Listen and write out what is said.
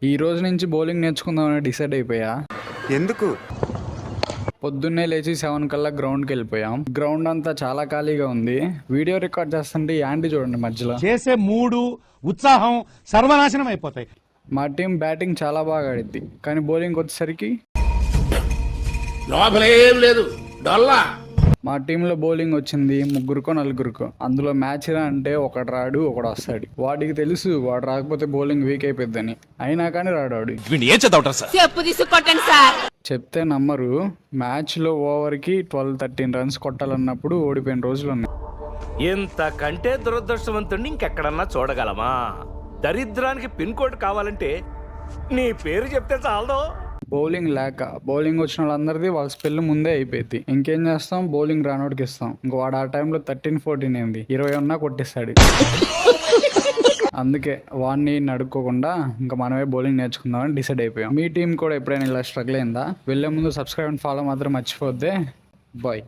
ఈ రోజు నుంచి బౌలింగ్ నేర్చుకుందామని డిసైడ్ అయిపోయా. ఎందుకు? పొద్దున్నే లేచి 7 కల్లా గ్రౌండ్కి వెళ్ళిపోయాం. గ్రౌండ్ అంతా చాలా ఖాళీగా ఉంది. వీడియో రికార్డ్ చేస్తుంటే యాంటీ చూడండి మధ్యలో. చేసే మూడు ఉత్సాహం సర్వనాశనం అయిపోతాయి. మా టీం బ్యాటింగ్ చాలా బాగా ఆడిద్ది, కానీ బౌలింగ్ వచ్చేసరికి లోపలేం లేదు, డొల్లా. మా టీంలో బౌలింగ్ వచ్చింది 3కో 4కో. అందులో మ్యాచ్ అంటే ఒకడు రాడు, ఒకడు వస్తాడు. వాడికి తెలుసు వాడు రాకపోతే బౌలింగ్ వీక్ అయిపోద్దని, అయినా కానీ రాడు. చెప్పు తీసుకొట్టండి సార్. చెప్తే నమ్మరు. మ్యాచ్లో ఓవర్కి 12-13 రన్స్ కొట్టాలన్నప్పుడు ఓడిపోయిన రోజులు ఉన్నాయి. ఇంతకంటే దురదృష్టవంతుడిని ఇంకెక్కడన్నా చూడగలమా? దరిద్రానికి పిన్ కోడ్ కావాలంటే నీ పేరు చెప్తే చాలదో. బౌలింగ్ లేక బౌలింగ్ వచ్చిన వాళ్ళందరిది వాళ్ళ స్పెల్ ముందే అయిపోయింది. ఇంకేం చేస్తాం, బౌలింగ్ రానోడికి ఇస్తాం. ఇంక వాడు ఆ టైంలో 13-14 ఏంది 20 ఉన్నా కొట్టేస్తాడు. అందుకే వాడిని నడుక్కోకుండా ఇంకా మనమే బౌలింగ్ నేర్చుకుందామని డిసైడ్ అయిపోయాం. మీ టీం కూడా ఎప్పుడైనా ఇలా స్ట్రగుల్ అయిందా? వెళ్ళే ముందు సబ్స్క్రైబ్ అండ్ ఫాలో మాత్రం మర్చిపోద్దే. బాయ్.